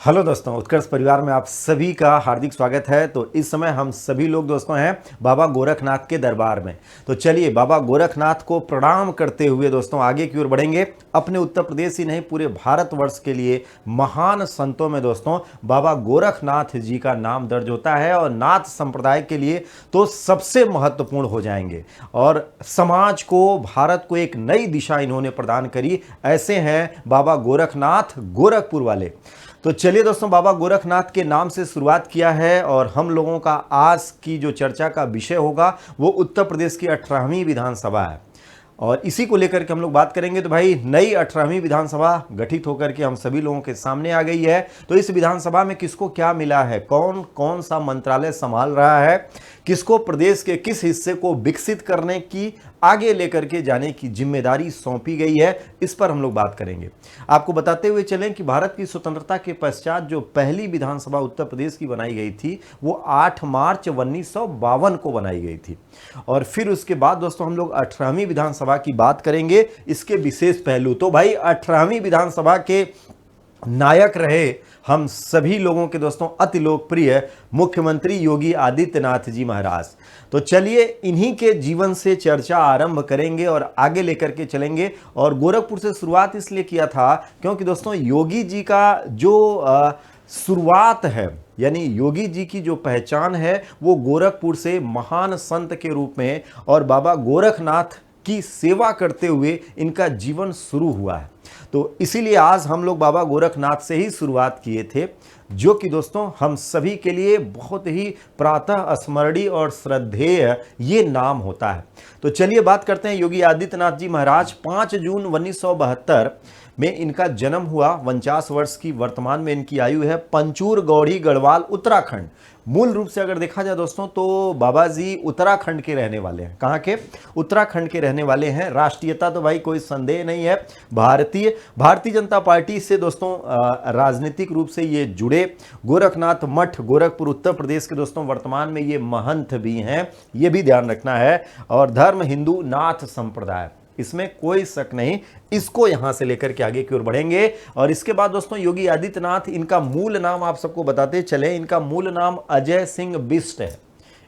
Hello दोस्तों, उत्कर्ष परिवार में आप सभी का हार्दिक स्वागत है। तो इस समय हम सभी लोग दोस्तों हैं बाबा गोरखनाथ के दरबार में। तो चलिए बाबा गोरखनाथ को प्रणाम करते हुए दोस्तों आगे की ओर बढ़ेंगे। अपने उत्तर प्रदेश ही नहीं पूरे भारतवर्ष के लिए महान संतों में दोस्तों बाबा गोरखनाथ जी का नाम दर्ज होता है और नाथ संप्रदाय के लिए तो सबसे महत्वपूर्ण हो जाएंगे और समाज को, भारत को एक नई दिशा इन्होंने प्रदान करी। ऐसे हैं बाबा गोरखनाथ गोरखपुर वाले। तो चलिए दोस्तों, बाबा गोरखनाथ के नाम से शुरुआत किया है और हम लोगों का आज की जो चर्चा का विषय होगा वो उत्तर प्रदेश की 18वीं विधानसभा है और इसी को लेकर के हम लोग बात करेंगे। तो भाई नई 18वीं विधानसभा गठित होकर के हम सभी लोगों के सामने आ गई है। तो इस विधानसभा में किसको क्या मिला है, कौन कौन सा मंत्रालय संभाल रहा है, किसको प्रदेश के किस हिस्से को विकसित करने की, आगे लेकर के जाने की जिम्मेदारी सौंपी गई है, इस पर हम लोग बात करेंगे। आपको बताते हुए चलें कि भारत की स्वतंत्रता के पश्चात जो पहली विधानसभा उत्तर प्रदेश की बनाई गई थी वो 8 मार्च 1952 को बनाई गई थी और फिर उसके बाद दोस्तों हम लोग 18वीं विधानसभा की बात करेंगे, इसके विशेष पहलू। तो भाई 18वीं विधानसभा के नायक रहे हम सभी लोगों के दोस्तों अति लोकप्रिय मुख्यमंत्री योगी आदित्यनाथ जी महाराज। तो चलिए इन्हीं के जीवन से चर्चा आरंभ करेंगे और आगे लेकर के चलेंगे। और गोरखपुर से शुरुआत इसलिए किया था क्योंकि दोस्तों योगी जी का जो शुरुआत है, यानी योगी जी की जो पहचान है वो गोरखपुर से महान संत के रूप में और बाबा गोरखनाथ की सेवा करते हुए इनका जीवन शुरू हुआ है। तो इसीलिए आज हम लोग बाबा गोरखनाथ से ही शुरुआत किए थे, जो कि दोस्तों हम सभी के लिए बहुत ही प्रातः स्मरणीय और श्रद्धेय ये नाम होता है। तो चलिए बात करते हैं योगी आदित्यनाथ जी महाराज। 5 जून 1972 में इनका जन्म हुआ। 49 वर्ष की वर्तमान में इनकी आयु है। पंचूर गौड़ी गढ़वाल उत्तराखंड। मूल रूप से अगर देखा जाए दोस्तों तो बाबा जी उत्तराखंड के रहने वाले हैं। कहाँ के? उत्तराखंड के रहने वाले हैं। राष्ट्रीयता तो भाई कोई संदेह नहीं है, भारतीय जनता पार्टी से दोस्तों राजनीतिक रूप से ये जुड़े। गोरखनाथ मठ गोरखपुर उत्तर प्रदेश के दोस्तों वर्तमान में ये महंत भी हैं, ये भी ध्यान रखना है। और धर्म हिंदू नाथ संप्रदाय, इसमें कोई शक नहीं। इसको यहां से लेकर के आगे की ओर बढ़ेंगे। और इसके बाद दोस्तों योगी आदित्यनाथ, इनका मूल नाम आप सबको बताते चले, इनका मूल नाम अजय सिंह बिष्ट है।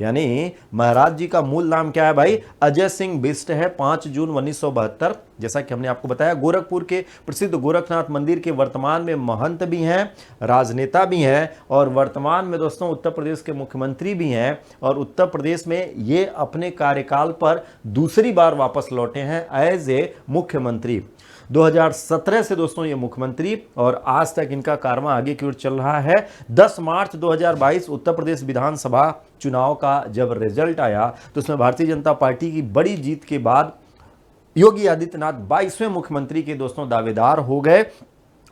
यानी महाराज जी का मूल नाम क्या है भाई? अजय सिंह बिष्ट है। 5 जून 1972, जैसा कि हमने आपको बताया, गोरखपुर के प्रसिद्ध गोरखनाथ मंदिर के वर्तमान में महंत भी हैं, राजनेता भी हैं और वर्तमान में दोस्तों उत्तर प्रदेश के मुख्यमंत्री भी हैं। और उत्तर प्रदेश में ये अपने कार्यकाल पर दूसरी बार वापस लौटे हैं एज ए मुख्यमंत्री। 2017 से दोस्तों ये मुख्यमंत्री और आज तक इनका कारवां आगे की ओर चल रहा है। 10 मार्च 2022 उत्तर प्रदेश विधानसभा चुनाव का जब रिजल्ट आया तो उसमें भारतीय जनता पार्टी की बड़ी जीत के बाद योगी आदित्यनाथ 22वें मुख्यमंत्री के दोस्तों दावेदार हो गए।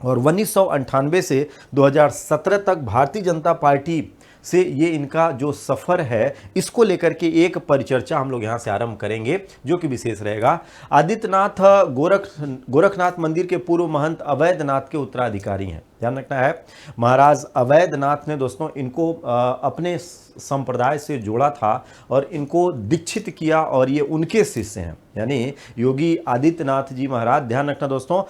और 1998 से 2017 तक भारतीय जनता पार्टी से ये इनका जो सफर है, इसको लेकर के एक परिचर्चा हम लोग यहाँ से आरंभ करेंगे जो कि विशेष रहेगा। आदित्यनाथ गोरखनाथ मंदिर के पूर्व महंत अवैधनाथ के उत्तराधिकारी हैं, ध्यान रखना है। महाराज अवैधनाथ ने दोस्तों इनको अपने संप्रदाय से जोड़ा था और इनको दीक्षित किया और ये उनके शिष्य हैं। यानी योगी आदित्यनाथ जी महाराज, ध्यान रखना दोस्तों,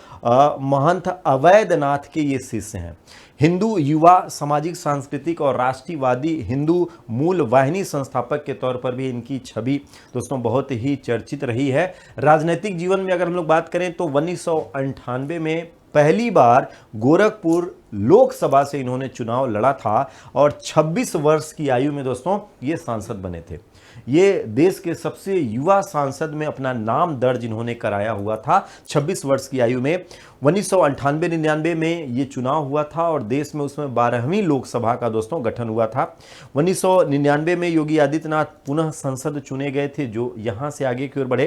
महंत अवैधनाथ के ये शिष्य हैं। हिंदू युवा सामाजिक सांस्कृतिक और राष्ट्रवादी हिंदू मूल वाहिनी संस्थापक के तौर पर भी इनकी छवि दोस्तों बहुत ही चर्चित रही है। राजनीतिक जीवन में अगर हम लोग बात करें तो 1998 में पहली बार गोरखपुर लोकसभा से इन्होंने चुनाव लड़ा था और 26 वर्ष की आयु में दोस्तों ये सांसद बने थे। ये देश के सबसे युवा सांसद में अपना नाम दर्ज इन्होंने कराया हुआ था 26 वर्ष की आयु में। 1998-99 में ये चुनाव हुआ था और देश में उसमें 12वीं लोकसभा का दोस्तों गठन हुआ था। 1999 में योगी आदित्यनाथ पुनः संसद चुने गए थे, जो यहाँ से आगे की ओर बढ़े।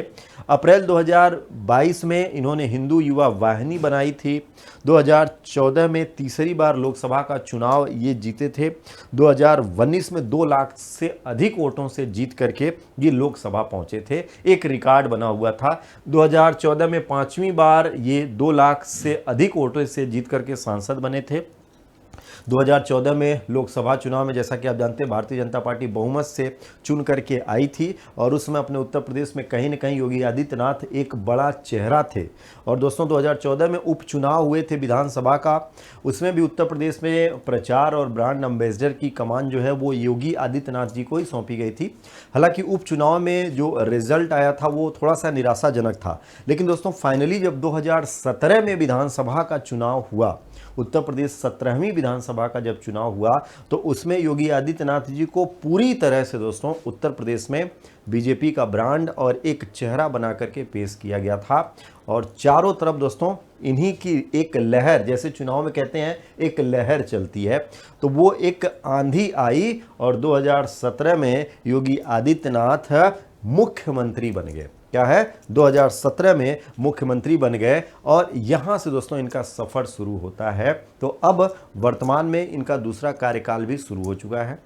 अप्रैल 2022 में इन्होंने हिंदू युवा वाहिनी बनाई थी। 2014 में तीसरी बार लोकसभा का चुनाव ये जीते थे। 2019 में 2 लाख से अधिक वोटों से जीत करके ये लोकसभा पहुंचे थे, एक रिकॉर्ड बना हुआ था। 2014 में 5वीं बार ये 2 लाख से अधिक वोटों से जीत करके सांसद बने थे। 2014 में लोकसभा चुनाव में जैसा कि आप जानते हैं भारतीय जनता पार्टी बहुमत से चुन करके आई थी और उसमें अपने उत्तर प्रदेश में कहीं न कहीं योगी आदित्यनाथ एक बड़ा चेहरा थे। और दोस्तों 2014 में उपचुनाव हुए थे विधानसभा का, उसमें भी उत्तर प्रदेश में प्रचार और ब्रांड एम्बेसडर की कमान जो है वो योगी आदित्यनाथ जी को ही सौंपी गई थी। हालांकि उपचुनाव में जो रिजल्ट आया था वो थोड़ा सा निराशाजनक था, लेकिन दोस्तों फाइनली जब 2017 में विधानसभा का चुनाव हुआ, उत्तर प्रदेश 17वीं विधानसभा का जब चुनाव हुआ, तो उसमें योगी आदित्यनाथ जी को पूरी तरह से दोस्तों उत्तर प्रदेश में बीजेपी का ब्रांड और एक चेहरा बना करके पेश किया गया था। और चारों तरफ दोस्तों इन्हीं की एक लहर, जैसे चुनाव में कहते हैं एक लहर चलती है, तो वो एक आंधी आई और 2017 में योगी आदित्यनाथ मुख्यमंत्री बन गए। क्या है, 2017 में मुख्यमंत्री बन गए और यहाँ से दोस्तों इनका सफ़र शुरू होता है। तो अब वर्तमान में इनका दूसरा कार्यकाल भी शुरू हो चुका है।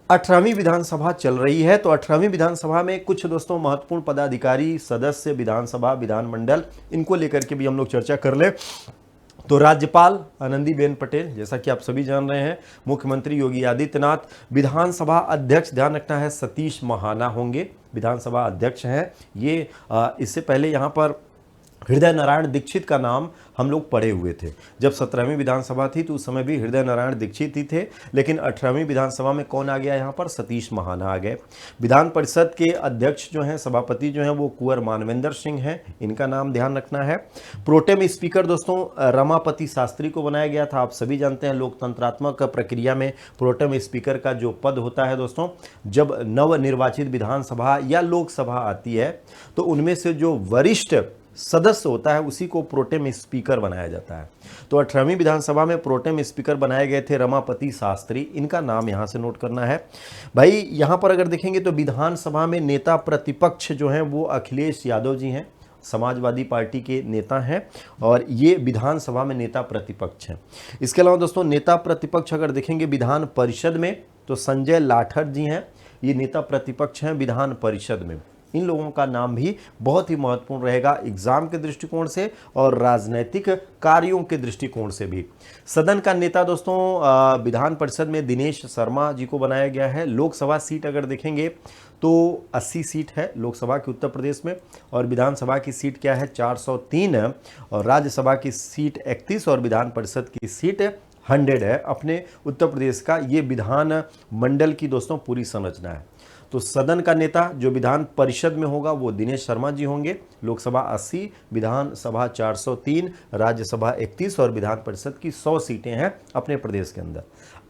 18वीं विधानसभा चल रही है, तो 18वीं विधानसभा में कुछ दोस्तों महत्वपूर्ण पदाधिकारी, सदस्य, विधानसभा, विधानमंडल, इनको लेकर के भी हम लोग चर्चा कर ले। तो राज्यपाल आनंदीबेन पटेल, जैसा कि आप सभी जान रहे हैं, मुख्यमंत्री योगी आदित्यनाथ, विधानसभा अध्यक्ष ध्यान रखना है सतीश महाना होंगे, विधानसभा अध्यक्ष हैं ये। इससे पहले यहाँ पर हृदय नारायण दीक्षित का नाम हम लोग पढ़े हुए थे। जब 17वीं विधानसभा थी तो उस समय भी हृदय नारायण दीक्षित ही थे, लेकिन 18वीं विधानसभा में कौन आ गया यहाँ पर, सतीश महाना आ गए। विधान परिषद के अध्यक्ष जो हैं, सभापति जो हैं वो कुंवर मानवेंद्र सिंह हैं, इनका नाम ध्यान रखना है। प्रोटेम स्पीकर दोस्तों रमापति शास्त्री को बनाया गया था। आप सभी जानते हैं लोकतंत्रात्मक प्रक्रिया में प्रोटेम स्पीकर का जो पद होता है दोस्तों, जब नवनिर्वाचित विधानसभा या लोकसभा आती है तो उनमें से जो वरिष्ठ सदस्य होता है उसी को प्रोटेम स्पीकर बनाया जाता है। तो 18वीं विधानसभा में प्रोटेम स्पीकर बनाए गए थे रमापति शास्त्री, इनका नाम यहाँ से नोट करना है भाई। यहाँ पर अगर देखेंगे तो विधानसभा में नेता प्रतिपक्ष जो हैं वो अखिलेश यादव जी हैं, समाजवादी पार्टी के नेता हैं और ये विधानसभा में नेता प्रतिपक्ष हैं। इसके अलावा दोस्तों नेता प्रतिपक्ष अगर देखेंगे विधान परिषद में तो संजय लाठर जी हैं, ये नेता प्रतिपक्ष हैं विधान परिषद में। इन लोगों का नाम भी बहुत ही महत्वपूर्ण रहेगा एग्जाम के दृष्टिकोण से और राजनीतिक कार्यों के दृष्टिकोण से भी। सदन का नेता दोस्तों विधान परिषद में दिनेश शर्मा जी को बनाया गया है। लोकसभा सीट अगर देखेंगे तो 80 सीट है लोकसभा की उत्तर प्रदेश में, और विधानसभा की सीट क्या है 403, और राज्यसभा की सीट 31 और विधान परिषद की सीट 100 है। अपने उत्तर प्रदेश का ये विधान मंडल की दोस्तों पूरी संरचना है। तो सदन का नेता जो विधान परिषद में होगा वो दिनेश शर्मा जी होंगे। लोकसभा 80, विधानसभा 403, राज्यसभा 31 और विधान परिषद की 100 सीटें हैं अपने प्रदेश के अंदर।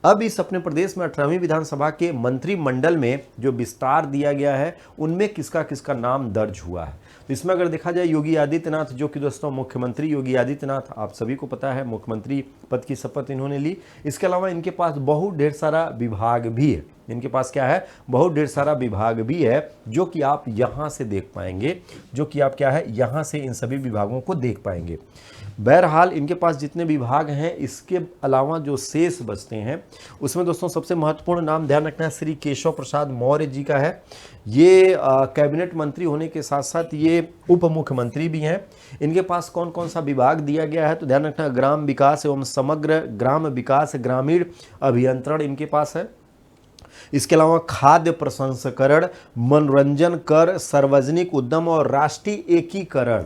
अब इस अपने प्रदेश में 18वीं विधानसभा के मंत्रिमंडल में जो विस्तार दिया गया है उनमें किसका किसका नाम दर्ज हुआ है। तो इसमें अगर देखा जाए योगी आदित्यनाथ जो कि दोस्तों मुख्यमंत्री योगी आदित्यनाथ, आप सभी को पता है मुख्यमंत्री पद की शपथ इन्होंने ली। इसके अलावा इनके पास बहुत ढेर सारा विभाग भी है। इनके पास क्या है, बहुत ढेर सारा विभाग भी है जो कि आप यहाँ से देख पाएंगे, जो कि आप क्या है यहाँ से इन सभी विभागों को देख पाएंगे। बहरहाल इनके पास जितने विभाग हैं इसके अलावा जो शेष बचते हैं उसमें दोस्तों सबसे महत्वपूर्ण नाम ध्यान रखना है श्री केशव प्रसाद मौर्य जी का है। ये कैबिनेट मंत्री होने के साथ साथ ये उप मुख्यमंत्री भी हैं। इनके पास कौन कौन सा विभाग दिया गया है तो ध्यान रखना, ग्राम विकास एवं समग्र ग्राम विकास, ग्रामीण अभियंत्रण इनके पास है। इसके अलावा खाद्य प्रसंस्करण, मनोरंजन कर, सार्वजनिक उद्यम और राष्ट्रीय एकीकरण,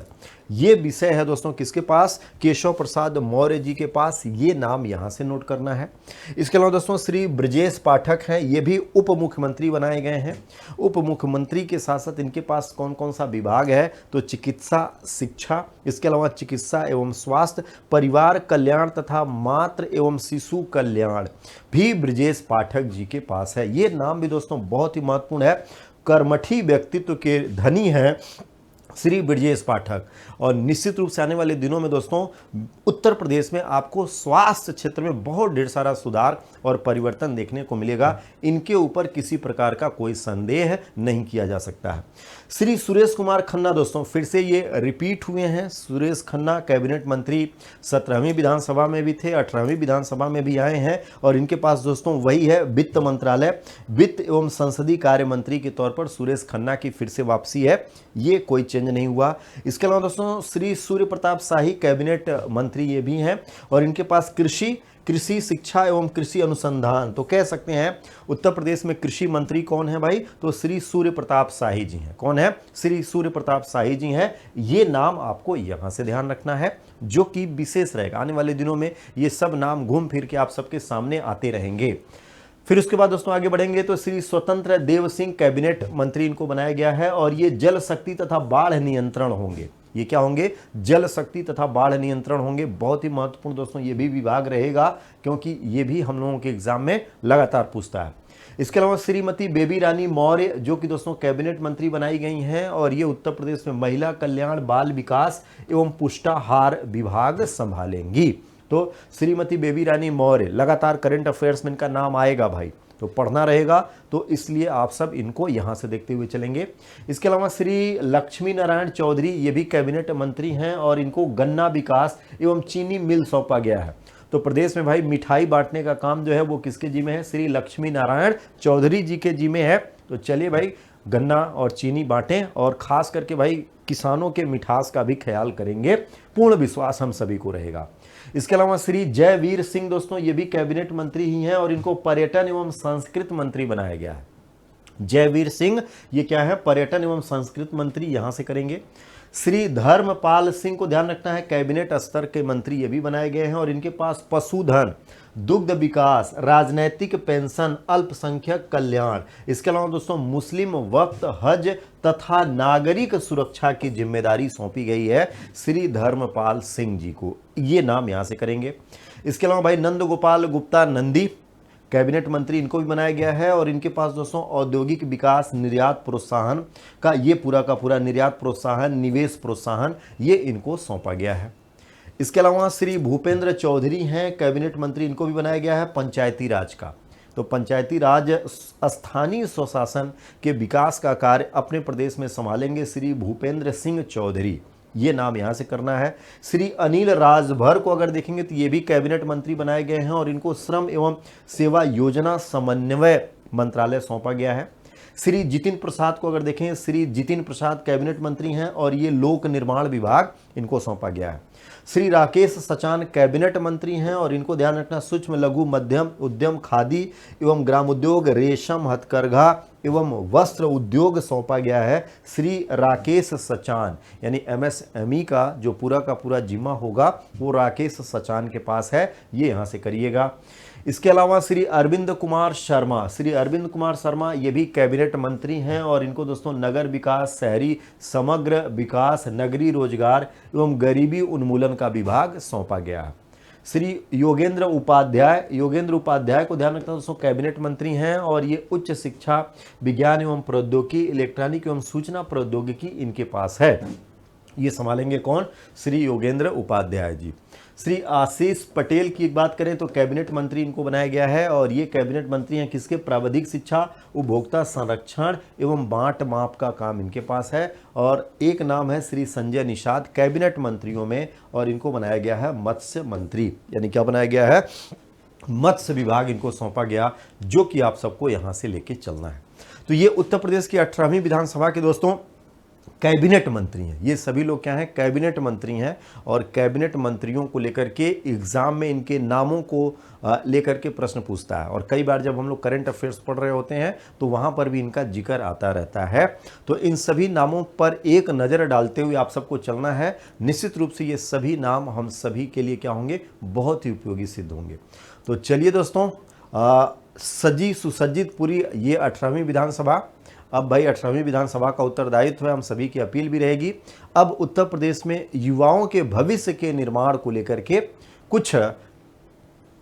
ये विषय है दोस्तों किसके पास, केशव प्रसाद मौर्य जी के पास। ये नाम यहां से नोट करना है। इसके अलावा दोस्तों श्री ब्रजेश पाठक हैं, ये भी उप मुख्यमंत्री बनाए गए हैं। उप मुख्यमंत्री के साथ साथ इनके पास कौन कौन सा विभाग है तो चिकित्सा, शिक्षा, इसके अलावा चिकित्सा एवं स्वास्थ्य, परिवार कल्याण तथा मातृ एवं शिशु कल्याण भी ब्रजेश पाठक जी के पास है। ये नाम भी दोस्तों बहुत ही महत्वपूर्ण है। कर्मठी व्यक्तित्व के धनी हैं श्री ब्रजेश पाठक। और निश्चित रूप से आने वाले दिनों में दोस्तों उत्तर प्रदेश में आपको स्वास्थ्य क्षेत्र में बहुत ढेर सारा सुधार और परिवर्तन देखने को मिलेगा। इनके ऊपर किसी प्रकार का कोई संदेह नहीं किया जा सकता है। श्री सुरेश कुमार खन्ना दोस्तों फिर से ये रिपीट हुए हैं। सुरेश खन्ना कैबिनेट मंत्री 17वीं विधानसभा में भी थे, 18वीं विधानसभा में भी आए हैं और इनके पास दोस्तों वही है वित्त मंत्रालय, वित्त एवं संसदीय कार्य मंत्री के तौर पर सुरेश खन्ना की फिर से वापसी है। ये कोई चेंज नहीं हुआ। इसके अलावा दोस्तों श्री सूर्य प्रताप शाही कैबिनेट मंत्री ये भी हैं और इनके पास कृषि शिक्षा एवं कृषि अनुसंधान, तो कह सकते हैं उत्तर प्रदेश में कृषि मंत्री कौन है भाई, तो श्री सूर्य प्रताप शाही जी हैं। कौन है? श्री सूर्य प्रताप शाही जी हैं। ये नाम आपको यहां से ध्यान रखना है, जो कि विशेष रहेगा। आने वाले दिनों में ये सब नाम घूम फिर के आप सबके सामने आते रहेंगे। फिर उसके बाद दोस्तों आगे बढ़ेंगे तो श्री स्वतंत्र देव सिंह कैबिनेट मंत्री इनको बनाया गया है और ये जल शक्ति तथा बाढ़ नियंत्रण होंगे। ये क्या होंगे? जल शक्ति तथा बाढ़ नियंत्रण होंगे। बहुत ही महत्वपूर्ण दोस्तों ये भी विभाग रहेगा, क्योंकि ये भी हम लोगों के एग्जाम में लगातार पूछता है। इसके अलावा श्रीमती बेबी रानी मौर्य जो कि दोस्तों कैबिनेट मंत्री बनाई गई हैं और ये उत्तर प्रदेश में महिला कल्याण, बाल विकास एवं पुष्टाहार विभाग संभालेंगी। तो श्रीमती बेबी रानी मौर्य, लगातार करंट अफेयर्स में इनका नाम आएगा भाई, तो पढ़ना रहेगा, तो इसलिए आप सब इनको यहां से देखते हुए चलेंगे। इसके अलावा श्री लक्ष्मी नारायण चौधरी ये भी कैबिनेट मंत्री हैं और इनको गन्ना विकास एवं चीनी मिल सौंपा गया है। तो प्रदेश में भाई मिठाई बांटने का काम जो है वो किसके जिम्मे है? श्री लक्ष्मी नारायण चौधरी जी के जिम्मे है। तो चलिए भाई गन्ना और चीनी बांटें और खास करके भाई किसानों के मिठास का भी ख्याल करेंगे, पूर्ण विश्वास हम सभी को रहेगा। इसके अलावा श्री जयवीर सिंह दोस्तों ये भी कैबिनेट मंत्री ही हैं और इनको पर्यटन एवं संस्कृति मंत्री बनाया गया है। जयवीर सिंह ये क्या है? पर्यटन एवं संस्कृति मंत्री यहां से करेंगे। श्री धर्मपाल सिंह को ध्यान रखना है, कैबिनेट स्तर के मंत्री ये भी बनाए गए हैं और इनके पास पशुधन, दुग्ध विकास, राजनैतिक पेंशन, अल्पसंख्यक कल्याण, इसके अलावा दोस्तों मुस्लिम वक्फ, हज तथा नागरिक सुरक्षा की जिम्मेदारी सौंपी गई है श्री धर्मपाल सिंह जी को। ये नाम यहां से करेंगे। इसके अलावा भाई नंद गोपाल गुप्ता नंदी कैबिनेट मंत्री, इनको भी बनाया गया है और इनके पास दोस्तों औद्योगिक विकास, निर्यात प्रोत्साहन का ये पूरा का पूरा निर्यात प्रोत्साहन, निवेश प्रोत्साहन ये इनको सौंपा गया है। इसके अलावा श्री भूपेंद्र चौधरी हैं कैबिनेट मंत्री, इनको भी बनाया गया है पंचायती राज का। तो पंचायती राज, स्थानीय स्वशासन के विकास का कार्य अपने प्रदेश में संभालेंगे श्री भूपेंद्र सिंह चौधरी। ये नाम यहां से करना है। श्री अनिल राजभर को अगर देखेंगे तो ये भी कैबिनेट मंत्री बनाए गए हैं और इनको श्रम एवं सेवा योजना समन्वय मंत्रालय सौंपा गया है। श्री जितिन प्रसाद को अगर देखें, श्री जितिन प्रसाद कैबिनेट मंत्री हैं और ये लोक निर्माण विभाग इनको सौंपा गया है। श्री राकेश सचान कैबिनेट मंत्री हैं और इनको ध्यान रखना सूक्ष्म लघु मध्यम उद्यम, खादी एवं ग्रामोद्योग, रेशम, हथकरघा एवं वस्त्र उद्योग सौंपा गया है श्री राकेश सचान, यानी MSME का जो पूरा का पूरा जिम्मा होगा वो राकेश सचान के पास है, ये यहाँ से करिएगा। इसके अलावा श्री अरविंद कुमार शर्मा ये भी कैबिनेट मंत्री हैं और इनको दोस्तों नगर विकास, शहरी समग्र विकास, नगरीय रोजगार एवं गरीबी उन्मूलन का विभाग सौंपा गया है। श्री योगेंद्र उपाध्याय को ध्यान रखना दोस्तों कैबिनेट मंत्री हैं और ये उच्च शिक्षा, विज्ञान एवं प्रौद्योगिकी, इलेक्ट्रॉनिक एवं सूचना प्रौद्योगिकी इनके पास है। ये संभालेंगे कौन? श्री योगेंद्र उपाध्याय जी। श्री आशीष पटेल की बात करें तो कैबिनेट मंत्री इनको बनाया गया है और ये कैबिनेट मंत्री हैं किसके? प्राविधिक शिक्षा, उपभोक्ता संरक्षण एवं बांट माप का काम इनके पास है। और एक नाम है श्री संजय निषाद कैबिनेट मंत्रियों में और इनको बनाया गया है मत्स्य मंत्री, यानी क्या बनाया गया है? मत्स्य विभाग इनको सौंपा गया, जो कि आप सबको यहां से लेके चलना है। तो ये उत्तर प्रदेश की 18वीं विधानसभा के दोस्तों कैबिनेट मंत्री हैं। ये सभी लोग क्या हैं? कैबिनेट मंत्री हैं और कैबिनेट मंत्रियों को लेकर के एग्जाम में इनके नामों को लेकर के प्रश्न पूछता है और कई बार जब हम लोग करंट अफेयर्स पढ़ रहे होते हैं तो वहां पर भी इनका जिक्र आता रहता है। तो इन सभी नामों पर एक नज़र डालते हुए आप सबको चलना है। निश्चित रूप से ये सभी नाम हम सभी के लिए क्या होंगे? बहुत ही उपयोगी सिद्ध होंगे। तो चलिए दोस्तों, सजी सुसज्जित पूरी ये 18वीं विधानसभा, अब भाई 18वीं विधानसभा का उत्तरदायित्व है, हम सभी की अपील भी रहेगी। अब उत्तर प्रदेश में युवाओं के भविष्य के निर्माण को लेकर के कुछ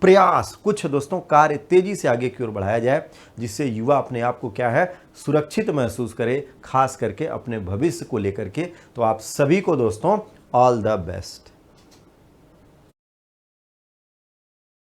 प्रयास, कुछ दोस्तों कार्य तेजी से आगे की ओर बढ़ाया जाए, जिससे युवा अपने आप को क्या है? सुरक्षित महसूस करे, खास करके अपने भविष्य को लेकर के। तो आप सभी को दोस्तों ऑल द बेस्ट।